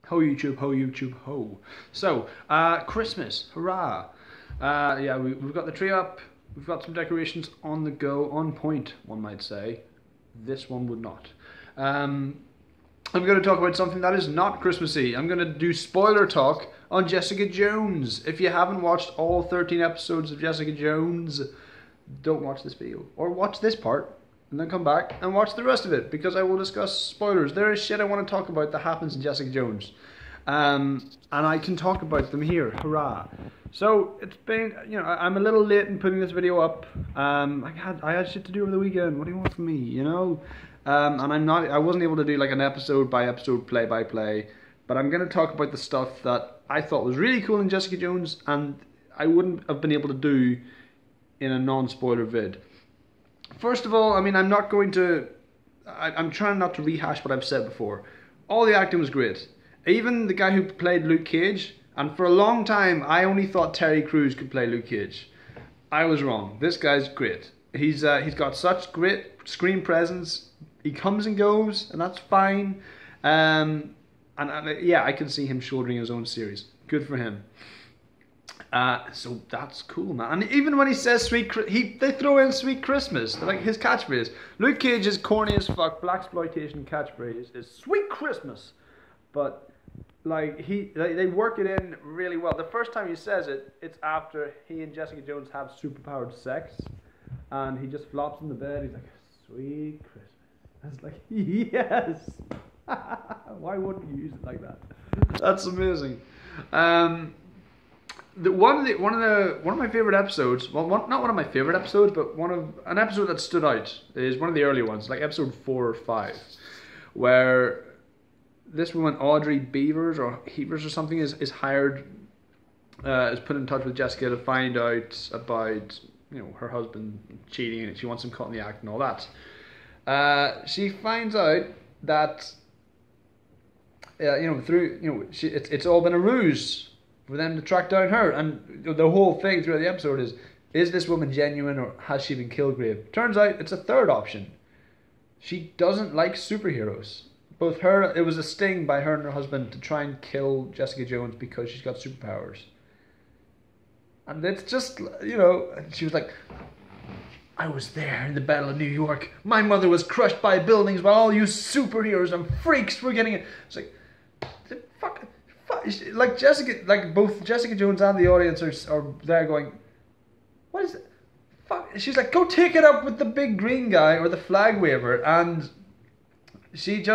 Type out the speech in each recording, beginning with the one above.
Ho YouTube, ho YouTube, ho. So, Christmas, hurrah. Yeah, we've got the tree up, we've got some decorations on the go, on point, one might say. This one would not. I'm going to talk about something that is not Christmassy. I'm going to do spoiler talk on Jessica Jones. If you haven't watched all 13 episodes of Jessica Jones, don't watch this video. Or watch this part, and then come back and watch the rest of it, because I will discuss spoilers. There is shit I want to talk about that happens in Jessica Jones. And I can talk about them here. Hurrah. So, it's been, I'm a little late in putting this video up. I had shit to do over the weekend. What do you want from me, you know? And I wasn't able to do like an episode by episode, play by play. But I'm going to talk about the stuff that I thought was really cool in Jessica Jones and I wouldn't have been able to do in a non-spoiler vid. First of all, I mean, I'm trying not to rehash what I've said before. All the acting was great. Even the guy who played Luke Cage, and for a long time I only thought Terry Crews could play Luke Cage. I was wrong. This guy's great. He's got such great screen presence. He comes and goes, and that's fine. Yeah, I can see him shouldering his own series. Good for him. So that's cool, man. And even when he says they throw in "Sweet Christmas," like his catchphrase. Luke Cage's corny as fuck blaxploitation catchphrase is "Sweet Christmas," but like they work it in really well. The first time he says it, it's after he and Jessica Jones have superpowered sex, and he just flops in the bed. He's like, "Sweet Christmas." I was like, yes. Why wouldn't you use it like that? That's amazing. One of my favorite episodes. Well, not one of my favorite episodes, but an episode that stood out is one of the early ones, like episode 4 or 5, where this woman Audrey Beavers or Heavers or something is hired, is put in touch with Jessica to find out about her husband cheating, and she wants him caught in the act and all that. She finds out that it's all been a ruse for them to track down her, and the whole thing throughout the episode is this woman genuine or has she been Kilgrave? Turns out it's a third option. She doesn't like superheroes. It was a sting by her and her husband to try and kill Jessica Jones because she's got superpowers. And it's just, she was like, "I was there in the Battle of New York. My mother was crushed by buildings while all you superheroes and freaks were getting it." It's like, fuck. Like both Jessica Jones and the audience are there going, "What is it? Fuck." She's like, "Go take it up with the big green guy or the flag waver," and she's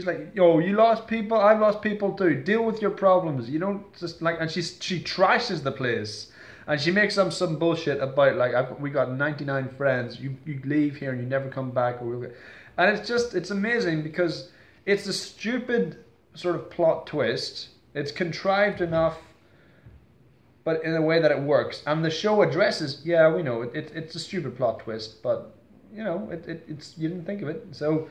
like, "Yo, you lost people. I've lost people too. Deal with your problems. You don't just like." And she trashes the place. And she makes up some bullshit about like, "We got 99 friends. You leave here and you never come back." And it's amazing because it's a stupid sort of plot twist. It's contrived enough, but in a way that it works. And the show addresses, yeah, we know it's a stupid plot twist, but it's you didn't think of it, so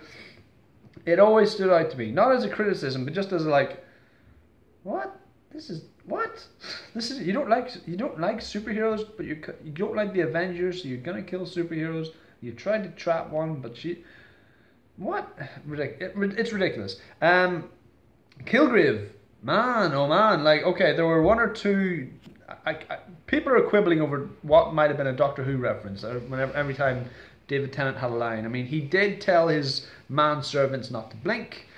it always stood out to me, not as a criticism, but just as like, what? This is you don't like superheroes, but you don't like the Avengers, so you're gonna kill superheroes. You tried to trap one, but it's ridiculous. Kilgrave, man, oh man, like, okay, there were one or two. People are quibbling over what might have been a Doctor Who reference. Every time David Tennant had a line, I mean, he did tell his manservants not to blink.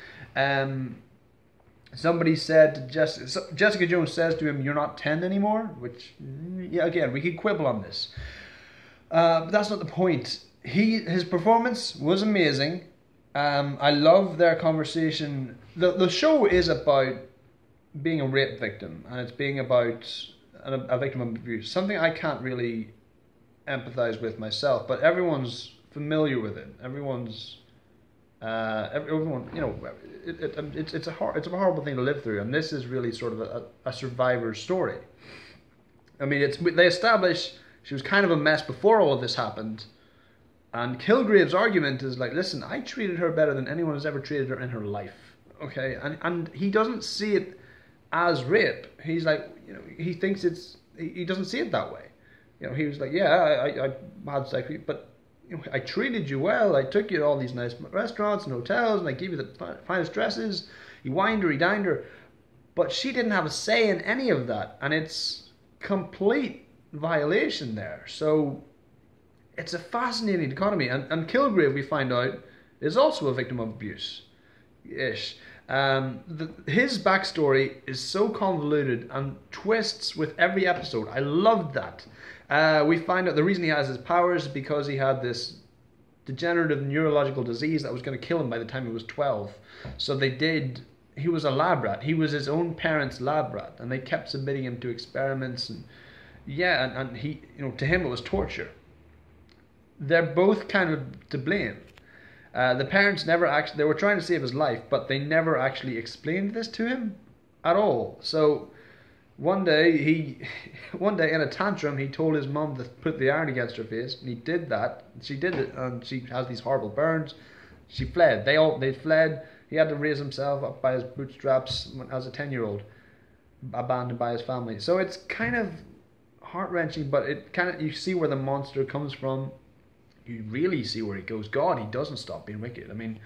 Somebody said to Jessica Jones says to him, "You're not 10 anymore," which, yeah, again, we could quibble on this. But that's not the point. His performance was amazing. I love their conversation. The show is about being a rape victim, and it's being about a victim of abuse. Something I can't really empathize with myself, but everyone's familiar with it. Everyone, it's a horrible thing to live through, and this is really sort of a survivor's story. I mean, they establish she was kind of a mess before all of this happened, and Kilgrave's argument is like, "Listen, I treated her better than anyone has ever treated her in her life." Okay, and he doesn't see it as rape. He's like, he thinks he doesn't see it that way. He was like, "Yeah, I had sex with you, but I treated you well. I took you to all these nice restaurants and hotels, and I gave you the finest dresses. he wined her, he dined her, but she didn't have a say in any of that, and it's complete violation there. So it's a fascinating dichotomy, and Kilgrave, we find out, is also a victim of abuse-ish. His backstory is so convoluted and twists with every episode. I loved that. We find out the reason he has his powers is because he had this degenerative neurological disease that was going to kill him by the time he was 12. So he was a lab rat. He was his own parents' lab rat, and they kept submitting him to experiments, and and he, to him it was torture. They're both kind of to blame. The parents never actually, they were trying to save his life, but they never actually explained this to him at all. So one day in a tantrum, he told his mum to put the iron against her face, and he did that. She did it, and she has these horrible burns. She fled. They fled. He had to raise himself up by his bootstraps as a 10-year-old, abandoned by his family. So it's kind of heart-wrenching, but you see where the monster comes from. You really see where he goes. God, he doesn't stop being wicked. I mean,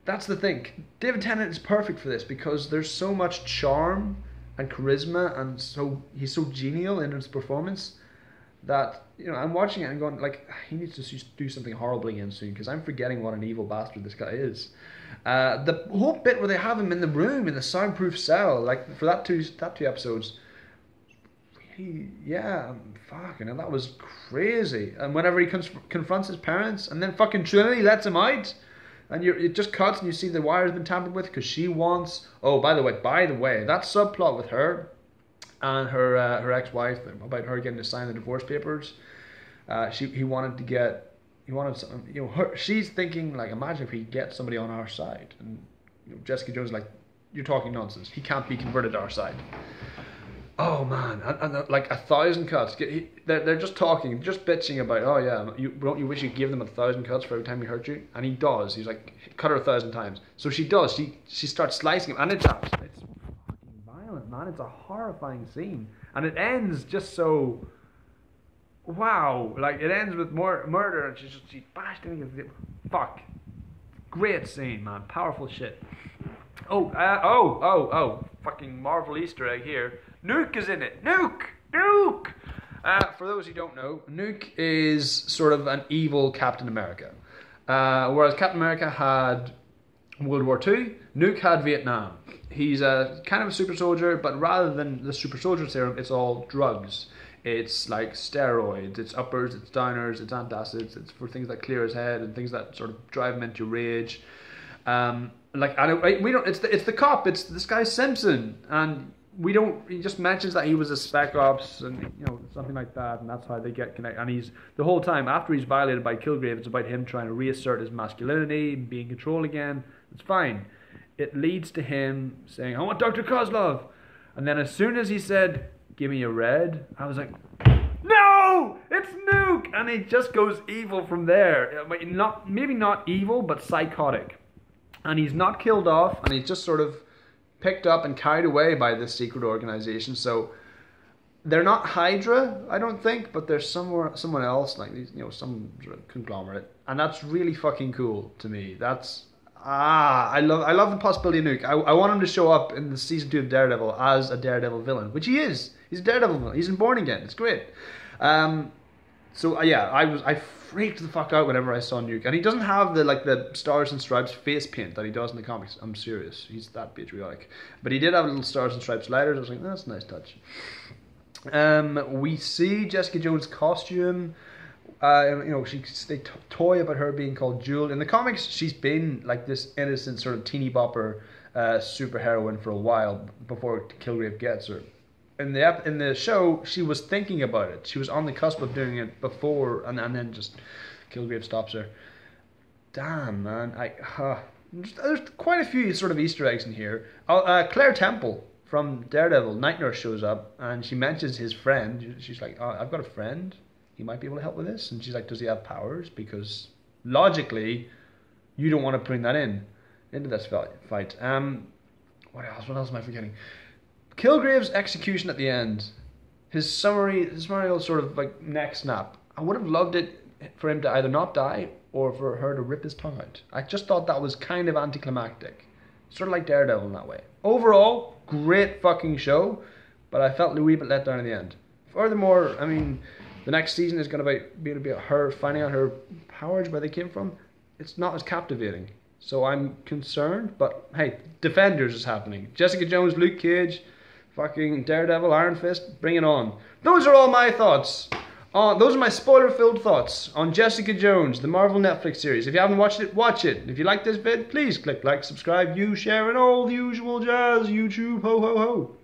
that's the thing. David Tennant is perfect for this because there's so much charm and charisma, and he's so genial in his performance that I'm watching it and going like, he needs to do something horrible again soon, because I'm forgetting what an evil bastard this guy is. The whole bit where they have him in the room in the soundproof cell, like for that two episodes, fucking, and that was crazy. And whenever he confronts his parents, and then fucking Trinity lets him out, and it just cuts and you see the wire's been tampered with because she wants. Oh, by the way, that subplot with her and her ex-wife about her getting to sign the divorce papers. He wanted her. She's thinking like, imagine if he gets somebody on our side, and Jessica Jones like, you're talking nonsense. He can't be converted to our side. Oh man, and like 1,000 cuts. They're just talking, just bitching about, oh yeah, don't you wish you give them 1,000 cuts for every time he hurt you? And he does. He's like, cut her 1,000 times. So she does. She starts slicing him, and it's fucking violent, man. It's a horrifying scene, and it ends just so. Wow, like it ends with more murder, and she bashed him against the fuck. Great scene, man. Powerful shit. Fucking Marvel Easter egg here. Nuke is in it. Nuke! For those who don't know, Nuke is sort of an evil Captain America. Whereas Captain America had World War II, Nuke had Vietnam. He's a kind of a super soldier, but rather than the super soldier serum, it's all drugs. It's like steroids, it's uppers, it's downers, it's antacids, it's for things that clear his head and things that sort of drive him into rage. It's the cop, it's this guy Simpson, and he just mentions that he was a spec ops and something like that, and that's how they get connected. And he's the whole time after he's violated by Kilgrave, it's about him trying to reassert his masculinity, being in control again. It's fine. It leads to him saying, I want Dr. Kozlov. And then as soon as he said, give me a red, I was like, no, it's Nuke. And he just goes evil from there. Maybe not evil, but psychotic. And he's not killed off, and he's just sort of picked up and carried away by this secret organization. So they're not Hydra, I don't think, but there's someone else, like some sort of conglomerate, and that's really fucking cool to me. I love the possibility of Nuke. I want him to show up in the season 2 of Daredevil as a Daredevil villain, which he is. He's a Daredevil villain. He's in Born Again. It's great. I freaked the fuck out whenever I saw Nuke, and he doesn't have the Stars and Stripes face paint that he does in the comics. I'm serious, he's that patriotic. But he did have little Stars and Stripes lighters. I was like, that's a nice touch. We see Jessica Jones' costume. They toy about her being called Jewel. In the comics, she's been like this innocent sort of teeny bopper superheroine for a while before Kilgrave gets her. In the show, she was thinking about it. She was on the cusp of doing it before, and then just Kilgrave stops her. Damn, man. There's quite a few sort of Easter eggs in here. Claire Temple from Daredevil, Night Nurse, shows up, and she mentions his friend. She's like, I've got a friend. He might be able to help with this. And she's like, does he have powers? Because logically, you don't want to bring that into this fight. What else am I forgetting? Kilgrave's execution at the end, his summary sort of like neck snap. I would have loved it for him to either not die or for her to rip his tongue out. I just thought that was kind of anticlimactic. Sort of like Daredevil in that way. Overall, great fucking show, but I felt a wee bit let down in the end. Furthermore, I mean, the next season is going to be about her finding out her powers, where they came from. It's not as captivating. So I'm concerned, but hey, Defenders is happening. Jessica Jones, Luke Cage, fucking Daredevil, Iron Fist, bring it on. Those are all my thoughts. Those are my spoiler-filled thoughts on Jessica Jones, the Marvel Netflix series. If you haven't watched it, watch it. If you like this vid, please click like, subscribe, share, and all the usual jazz. YouTube, ho ho ho.